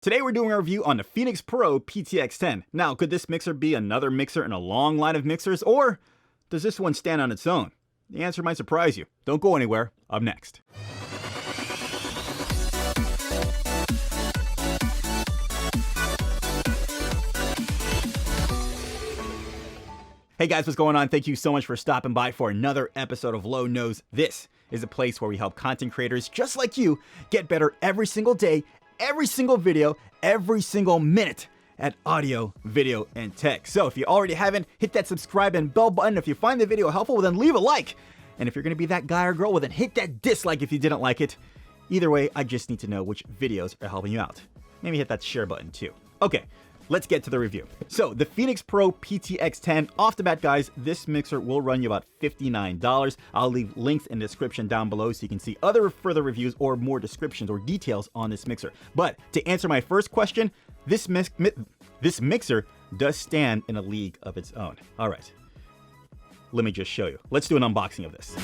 Today we're doing a review on the Phenyx Pro PTX-10. Now, could this mixer be another mixer in a long line of mixers, or does this one stand on its own? The answer might surprise you. Don't go anywhere. Up next. Hey guys, what's going on? Thank you so much for stopping by for another episode of Low Nose. This is a place where we help content creators just like you get better every single day, every single video, every single minute at audio, video, and tech. So if you already haven't, hit that subscribe and bell button. If you find the video helpful, well, then leave a like. And if you're gonna be that guy or girl, well, then hit that dislike if you didn't like it. Either way, I just need to know which videos are helping you out. Maybe hit that share button too. Okay, let's get to the review. So the Phenyx Pro PTX-10, off the bat guys, this mixer will run you about $59. I'll leave links in the description down below so you can see other further reviews or more descriptions or details on this mixer. But to answer my first question, this mixer does stand in a league of its own. All right, let me just show you. Let's do an unboxing of this.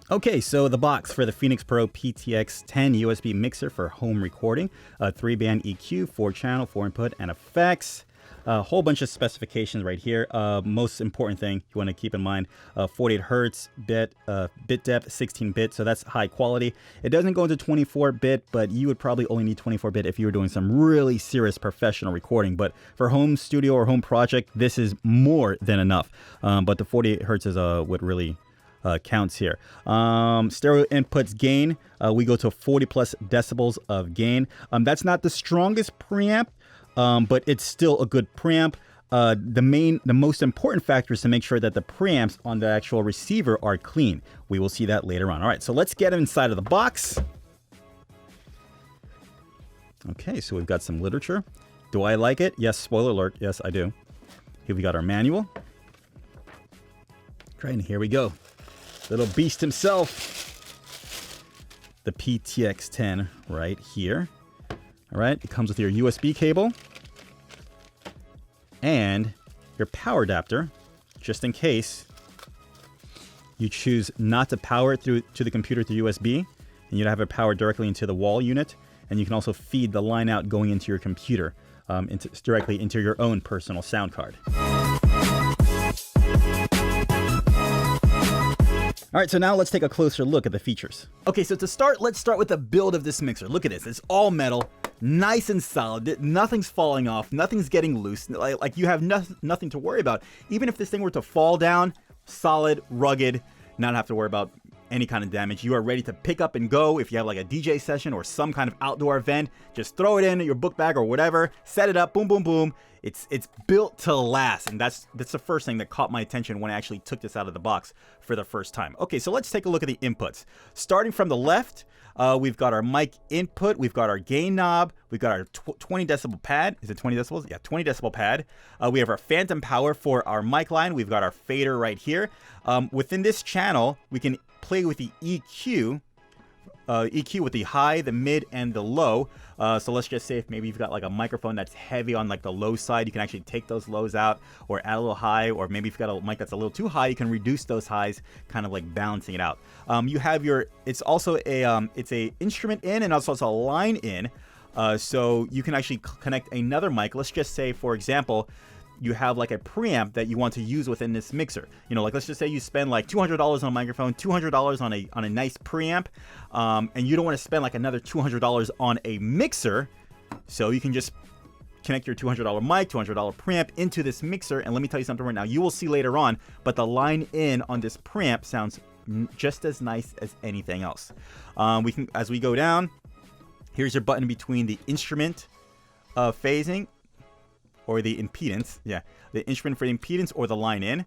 Okay, so the box for the Phenyx Pro PTX-10 USB mixer for home recording, a 3-band EQ, 4-channel, 4-input, and effects. A whole bunch of specifications right here. Most important thing you want to keep in mind, 48 hertz bit depth, 16-bit, so that's high quality. It doesn't go into 24-bit, but you would probably only need 24-bit if you were doing some really serious professional recording. But for home studio or home project, this is more than enough. But the 48 hertz is what really counts here. Stereo inputs gain, we go to 40 plus decibels of gain. That's not the strongest preamp, but it's still a good preamp. The most important factor is to make sure that the preamps on the actual receiver are clean. We will see that later on. All right, so let's get inside of the box. Okay, so we've got some literature. Do I like it? Yes, spoiler alert. Yes, I do. Here we got our manual. Great, and here we go. Little beast himself, the PTX-10 right here. All right, it comes with your USB cable and your power adapter, just in case you choose not to power it through to the computer through USB, and you have it powered directly into the wall unit. And you can also feed the line out going into your computer, directly into your own personal sound card. All right, so now let's take a closer look at the features. Okay, so to start, let's start with the build of this mixer. Look at this, it's all metal, nice and solid. Nothing's falling off, nothing's getting loose. Like you have nothing to worry about. Even if this thing were to fall down, solid, rugged, not have to worry about any kind of damage. You are ready to pick up and go. If you have like a DJ session or some kind of outdoor event, just throw it in your book bag or whatever, set it up, boom, boom, boom. It's built to last, and that's the first thing that caught my attention when I actually took this out of the box for the first time. Okay, so let's take a look at the inputs. Starting from the left, we've got our mic input, we've got our gain knob, we've got our 20 decibel pad. Is it 20 decibels? Yeah, 20 decibel pad. We have our phantom power for our mic line. We've got our fader right here. Within this channel, we can play with the EQ with the high, the mid, and the low. So let's just say if maybe you've got like a microphone that's heavy on like the low side, you can actually take those lows out or add a little high, or maybe if you've got a mic that's a little too high, you can reduce those highs, kind of like balancing it out. You have it's also it's a instrument in and also it's a line in. So you can actually connect another mic. Let's just say, for example, you have like a preamp that you want to use within this mixer. You know, like let's just say you spend like $200 on a microphone, $200 on a nice preamp, and you don't want to spend like another $200 on a mixer. So you can just connect your $200 mic, $200 preamp into this mixer. And let me tell you something right now, you will see later on, but the line in on this preamp sounds just as nice as anything else. As we go down, here's your button between the instrument phasing, or the impedance, the instrument for the impedance or the line in.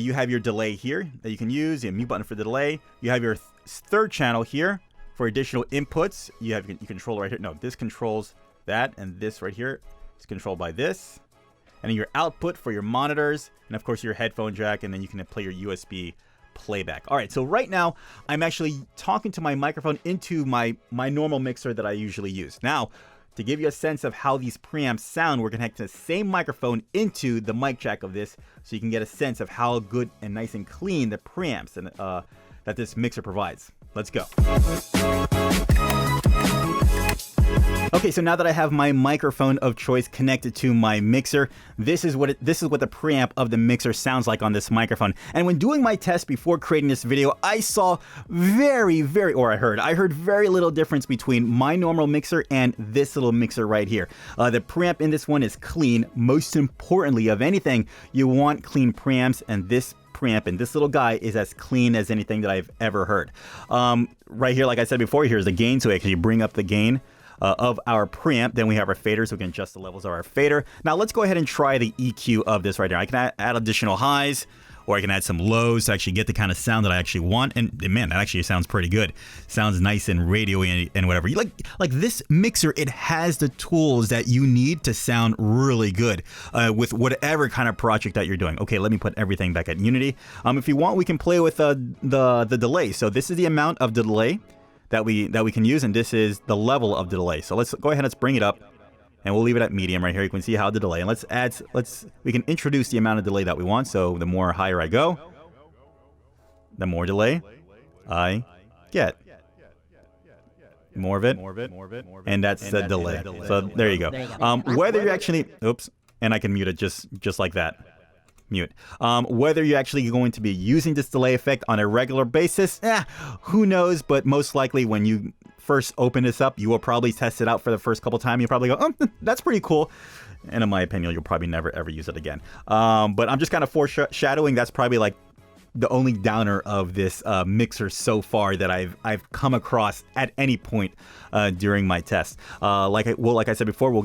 You have your delay here that you can use, the mute button for the delay. You have your third channel here for additional inputs. You control right here. No, this controls that, and this right here is controlled by this. And then your output for your monitors, and of course your headphone jack, and then you can play your USB playback. All right, so right now I'm actually talking to my microphone into my normal mixer that I usually use. Now, to give you a sense of how these preamps sound, we're connecting the same microphone into the mic jack of this, so you can get a sense of how good and nice and clean the preamps and that this mixer provides. Let's go. Okay, so now that I have my microphone of choice connected to my mixer, this is what the preamp of the mixer sounds like on this microphone. And when doing my test before creating this video, I saw I heard very little difference between my normal mixer and this little mixer right here. The preamp in this one is clean. Most importantly of anything, you want clean preamps, and this preamp and this little guy is as clean as anything that I've ever heard. Right here, like I said before, here's the gain, so actually bring up the gain of our preamp. Then we have our fader, so we can adjust the levels of our fader. Now let's go ahead and try the EQ of this right here. I can add additional highs, or I can add some lows to actually get the kind of sound that I actually want. And man, that actually sounds pretty good. Sounds nice and radio-y and whatever. Like this mixer, it has the tools that you need to sound really good with whatever kind of project that you're doing. Okay, let me put everything back at Unity. If you want, we can play with the delay. So this is the amount of delay that we can use, and this is the level of the delay. So let's go ahead and let's bring it up, and we'll leave it at medium right here. You can see how the delay, and we can introduce the amount of delay that we want. So the more higher I go, the more delay I get. More of it, and that's the delay. So there you go. Whether you're actually, oops, and I can mute it just like that. Mute. Whether you're actually going to be using this delay effect on a regular basis, who knows? But most likely when you first open this up, you will probably test it out for the first couple times. You'll probably go, oh, that's pretty cool. And in my opinion, you'll probably never ever use it again. But I'm just kind of foreshadowing. That's probably like the only downer of this mixer so far that I've come across at any point during my test. Like I said before, we'll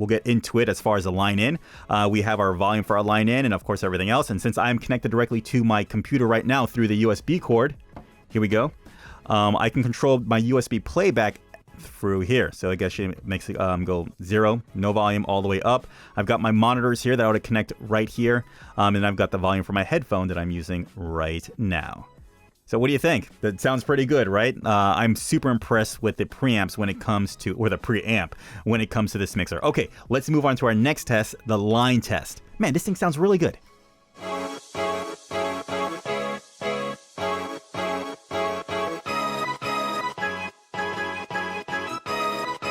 get into it as far as the line in. We have our volume for our line in, and of course everything else. And since I'm connected directly to my computer right now through the USB cord, here we go. I can control my USB playback through here. So I guess it makes it go 0, no volume, all the way up. I've got my monitors here that I would connect right here. And I've got the volume for my headphone that I'm using right now. So what do you think? That sounds pretty good, right? I'm super impressed with the preamps when it comes to, or the preamp when it comes to this mixer. Okay, let's move on to our next test, the line test. Man, this thing sounds really good.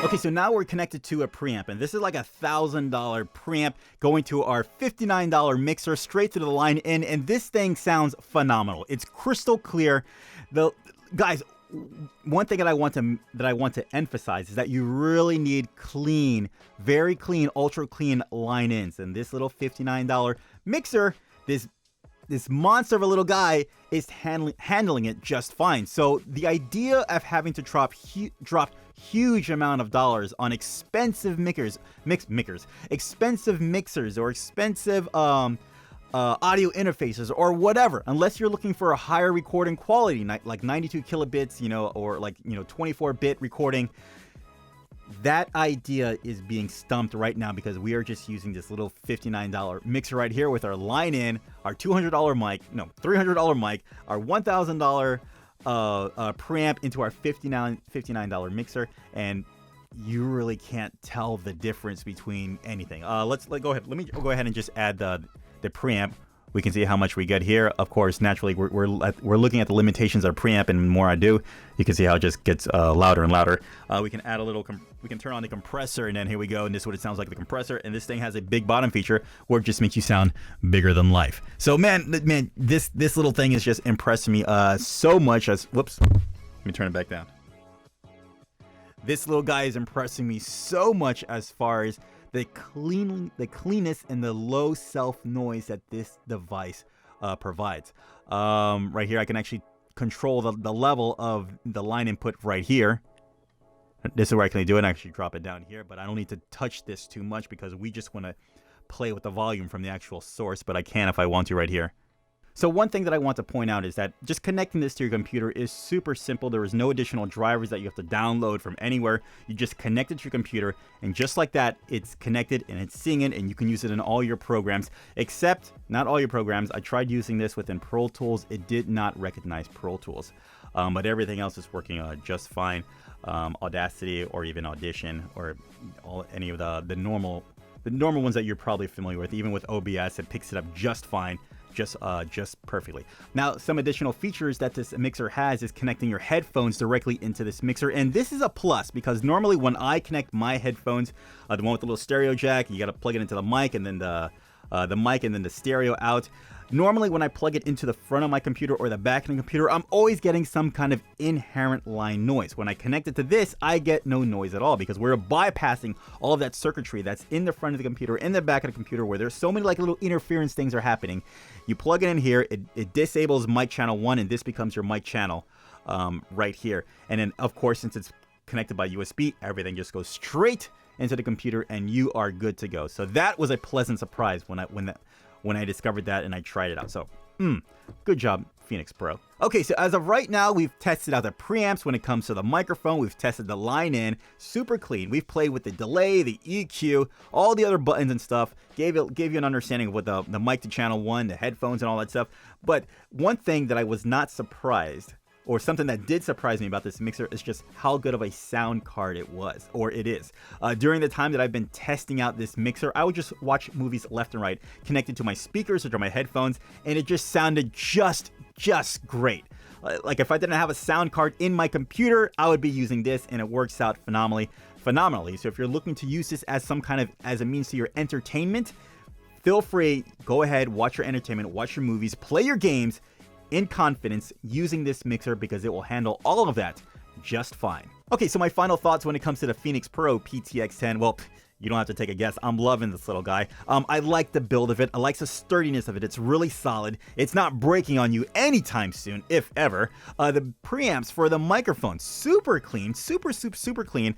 Okay, so now we're connected to a preamp, and this is like $1,000 preamp going to our $59 mixer straight to the line in, and this thing sounds phenomenal. It's crystal clear. Guys, one thing that I want to emphasize is that you really need clean, very clean, ultra clean line ins, and this little $59 mixer, this monster of a little guy is handling it just fine. So the idea of having to drop huge amount of dollars on expensive expensive mixers or expensive audio interfaces or whatever, unless you're looking for a higher recording quality, like 92 kilobits, or 24-bit recording. That idea is being stumped right now because we are just using this little $59 mixer right here with our line in, our $300 mic, our $1,000 preamp into our $59 mixer, and you really can't tell the difference between anything. Let's go ahead. Let me go ahead and just add the preamp. We can see how much we get here. Of course, naturally, we're looking at the limitations of preamp, and the more I do, you can see how it just gets louder and louder. We can add a little, we can turn on the compressor, and then here we go, and this is what it sounds like, the compressor. And this thing has a big bottom feature where it just makes you sound bigger than life. So man, this little thing is just impressing me so much. Whoops, let me turn it back down. This little guy is impressing me so much as far as the cleanness and the low self noise that this device provides. Right here, I can actually control the level of the line input right here. This is where I can do it and actually drop it down here, but I don't need to touch this too much because we just want to play with the volume from the actual source, but I can if I want to right here. So one thing that I want to point out is that just connecting this to your computer is super simple. There is no additional drivers that you have to download from anywhere. You just connect it to your computer, and just like that, it's connected and it's singing, and you can use it in all your programs, except not all your programs. I tried using this within Pro Tools. It did not recognize Pro Tools, but everything else is working just fine. Audacity or even Audition or any of the normal ones that you're probably familiar with. Even with OBS, it picks it up just fine. just perfectly. Now, some additional features that this mixer has is connecting your headphones directly into this mixer, and this is a plus because normally when I connect my headphones, the one with the little stereo jack, you got to plug it into the mic and then the mic and then the stereo out. Normally when I plug it into the front of my computer or the back of the computer, I'm always getting some kind of inherent line noise. When I connect it to this, I get no noise at all because we're bypassing all of that circuitry that's in the front of the computer, in the back of the computer, where there's so many like little interference things are happening. You plug it in here, it disables mic channel 1, and this becomes your mic channel right here. And then of course, since it's connected by USB, everything just goes straight into the computer and you are good to go. So that was a pleasant surprise when I discovered that and I tried it out. So, good job, Phenyx Pro. Okay, so as of right now, we've tested out the preamps when it comes to the microphone. We've tested the line in, super clean. We've played with the delay, the EQ, all the other buttons and stuff. Gave you an understanding of what the mic to channel 1, the headphones and all that stuff. But one thing that I was not surprised, or something that did surprise me about this mixer, is just how good of a sound card it was, or it is. During the time that I've been testing out this mixer, I would just watch movies left and right, connected to my speakers or to my headphones, and it just sounded just great. Like if I didn't have a sound card in my computer, I would be using this, and it works out phenomenally. So if you're looking to use this as some kind of, as a means to your entertainment, feel free, go ahead, watch your entertainment, watch your movies, play your games, in confidence using this mixer because it will handle all of that just fine. Okay, so my final thoughts when it comes to the Phenyx Pro PTX-10. Well, you don't have to take a guess. I'm loving this little guy. I like the build of it. I like the sturdiness of it. It's really solid. It's not breaking on you anytime soon, if ever. The preamps for the microphone, super clean, super clean.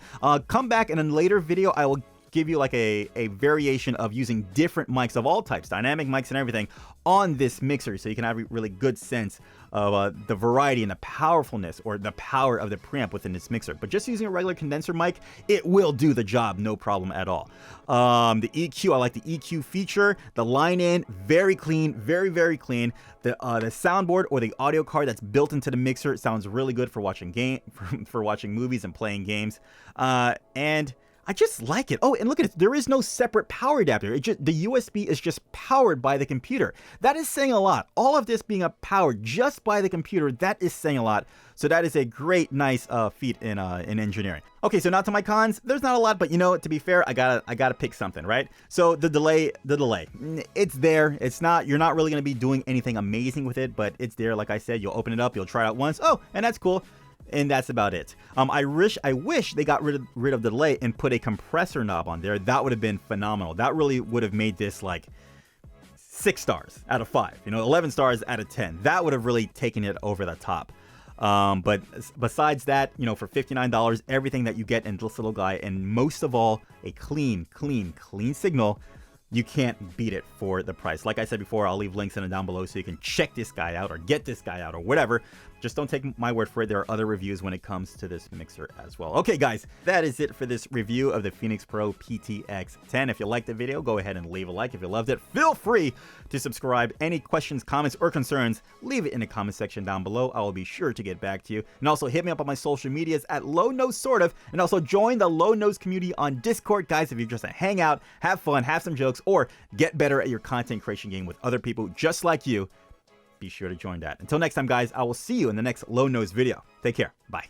Come back in a later video. I will give you like a variation of using different mics of all types, dynamic mics and everything, on this mixer, so you can have a really good sense of the variety and the powerfulness, or the power of the preamp within this mixer. But just using a regular condenser mic, it will do the job, no problem at all. The EQ, I like the EQ feature. The line in, very clean, very clean. The soundboard or the audio card that's built into the mixer, it sounds really good for watching for watching movies and playing games. And I just like it. Oh, and look at it. There is no separate power adapter. The USB is just powered by the computer. That is saying a lot. All of this being powered just by the computer, that is saying a lot. So that is a great, nice feat in engineering. Okay, so now to my cons. There's not a lot, but you know, to be fair, I gotta pick something, right? So the delay, it's there. It's not. You're not really gonna be doing anything amazing with it, but it's there. Like I said, you'll open it up, you'll try it out once. Oh, and that's cool. And that's about it. I wish they got rid of the delay and put a compressor knob on there. That would have been phenomenal. That really would have made this like 6 stars out of 5. You know, 11 stars out of 10. That would have really taken it over the top. But besides that, you know, for $59, everything that you get in this little guy, and most of all, a clean signal, you can't beat it for the price. Like I said before, I'll leave links in and down below so you can check this guy out or get this guy out or whatever. Just don't take my word for it. There are other reviews when it comes to this mixer as well. Okay, guys, that is it for this review of the Phenyx Pro PTX-10. If you liked the video, go ahead and leave a like. If you loved it, feel free to subscribe. Any questions, comments, or concerns, leave it in the comment section down below. I will be sure to get back to you. And also hit me up on my social medias at LowNoseSortOf, and also join the Low Nose community on Discord, guys. If you're just to hang out, have fun, have some jokes, or get better at your content creation game with other people just like you, be sure to join that. Until next time, guys, I will see you in the next Low Nose video. Take care. Bye.